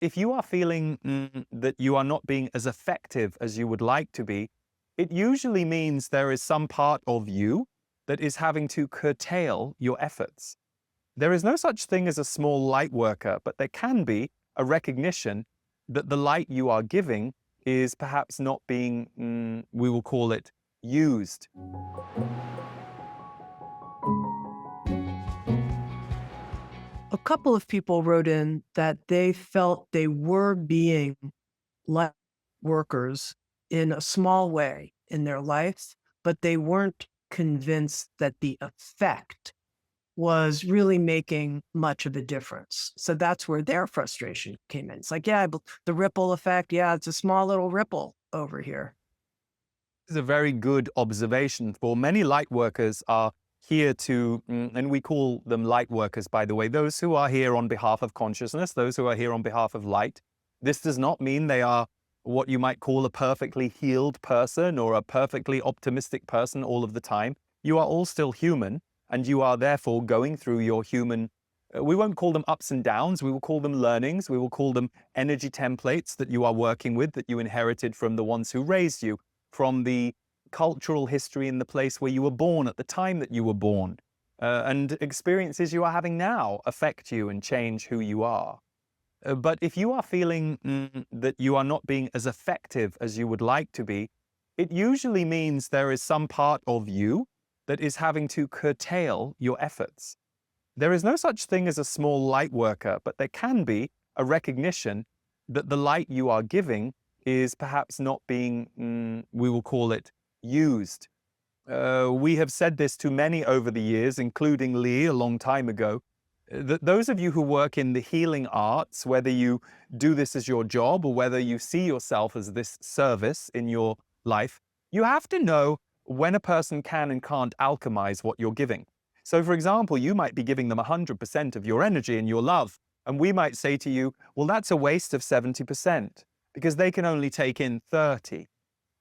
If you are feeling that you are not being as effective as you would like to be, it usually means there is some part of you that is having to curtail your efforts. There is no such thing as a small light worker, but there can be a recognition that the light you are giving is perhaps not being, we will call it, used. A couple of people wrote in that they felt they were being light workers in a small way in their life, but they weren't convinced that the effect was really making much of a difference. So that's where their frustration came in. It's like, yeah, but the ripple effect, yeah, it's a small little ripple over here. This is a very good observation. For many light workers are here to, and we call them light workers, by the way, those who are here on behalf of consciousness, those who are here on behalf of light. This does not mean they are what you might call a perfectly healed person or a perfectly optimistic person all of the time. You are all still human, and you are therefore going through your human, we won't call them ups and downs, we will call them learnings, we will call them energy templates that you are working with, that you inherited from the ones who raised you, from the cultural history in the place where you were born at the time that you were born. And experiences you are having now affect you and change who you are. But if you are feeling that you are not being as effective as you would like to be, it usually means there is some part of you that is having to curtail your efforts. There is no such thing as a small light worker, but there can be a recognition that the light you are giving is perhaps not being, we will call it, used. We have said this to many over the years, including Lee a long time ago, that those of you who work in the healing arts, whether you do this as your job or whether you see yourself as this service in your life, you have to know when a person can and can't alchemize what you're giving. So, for example, you might be giving them 100% of your energy and your love, and we might say to you, well, that's a waste of 70% because they can only take in 30.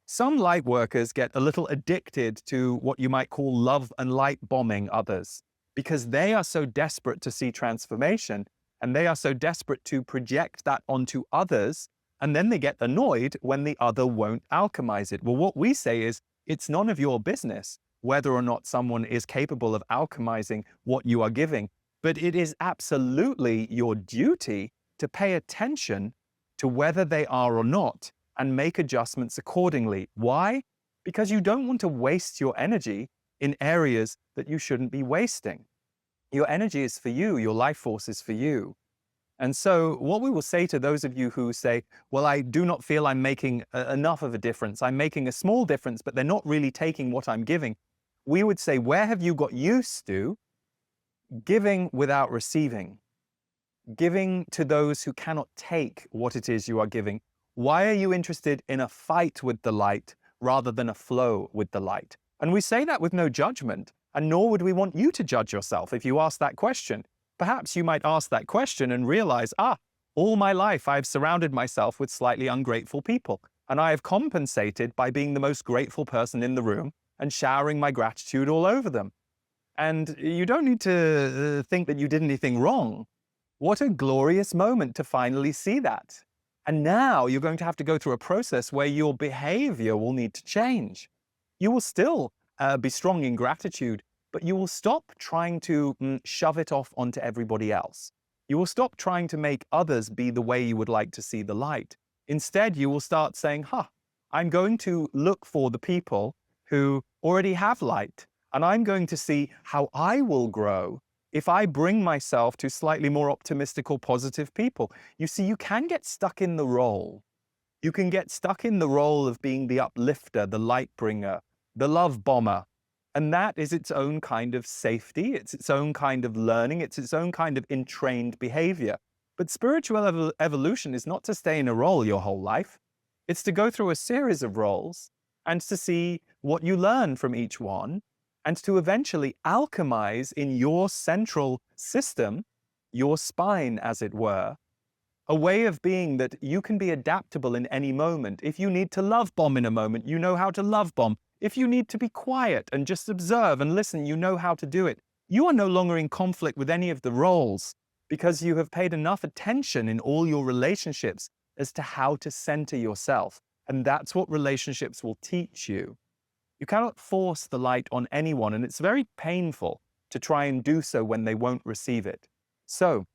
Some light workers get a little addicted to what you might call love and light bombing others because they are so desperate to see transformation and they are so desperate to project that onto others, and then they get annoyed when the other won't alchemize it. Well, what we say is it's none of your business whether or not someone is capable of alchemizing what you are giving, but it is absolutely your duty to pay attention to whether they are or not and make adjustments accordingly. Why? Because you don't want to waste your energy in areas that you shouldn't be wasting. Your energy is for you, your life force is for you. And so what we will say to those of you who say, well, I do not feel I'm making enough of a difference, I'm making a small difference, but they're not really taking what I'm giving, we would say, where have you got used to giving without receiving? Giving to those who cannot take what it is you are giving. Why are you interested in a fight with the light rather than a flow with the light? And we say that with no judgment, and nor would we want you to judge yourself if you ask that question. Perhaps you might ask that question and realize, all my life I've surrounded myself with slightly ungrateful people, and I have compensated by being the most grateful person in the room and showering my gratitude all over them. And you don't need to think that you did anything wrong. What a glorious moment to finally see that. And now you're going to have to go through a process where your behavior will need to change. You will still be strong in gratitude, but you will stop trying to shove it off onto everybody else. You will stop trying to make others be the way you would like to see the light. Instead, you will start saying, I'm going to look for the people who already have light, and I'm going to see how I will grow if I bring myself to slightly more optimistic or positive people. You see, you can get stuck in the role. You can get stuck in the role of being the uplifter, the light bringer, the love bomber. And that is its own kind of safety. It's its own kind of learning. It's its own kind of entrained behavior. But spiritual evolution is not to stay in a role your whole life. It's to go through a series of roles and to see what you learn from each one, and to eventually alchemize in your central system, your spine, as it were, a way of being that you can be adaptable in any moment. If you need to love bomb in a moment, you know how to love bomb. If you need to be quiet and just observe and listen, you know how to do it. You are no longer in conflict with any of the roles. because you have paid enough attention in all your relationships as to how to center yourself. And that's what relationships will teach you. You cannot force the light on anyone, and it's very painful to try and do so when they won't receive it. So,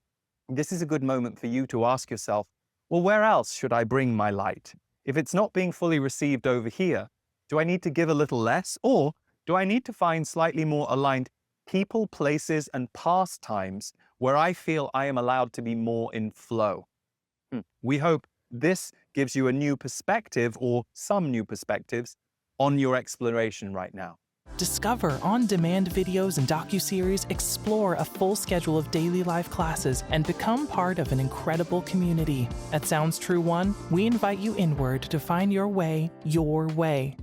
this is a good moment for you to ask yourself, well, where else should I bring my light? If it's not being fully received over here, do I need to give a little less, or do I need to find slightly more aligned people, places, and pastimes where I feel I am allowed to be more in flow? We hope this gives you a new perspective, or some new perspectives, on your exploration right now. Discover on-demand videos and docuseries, explore a full schedule of daily life classes, and become part of an incredible community. At Sounds True One, we invite you inward to find your way your way.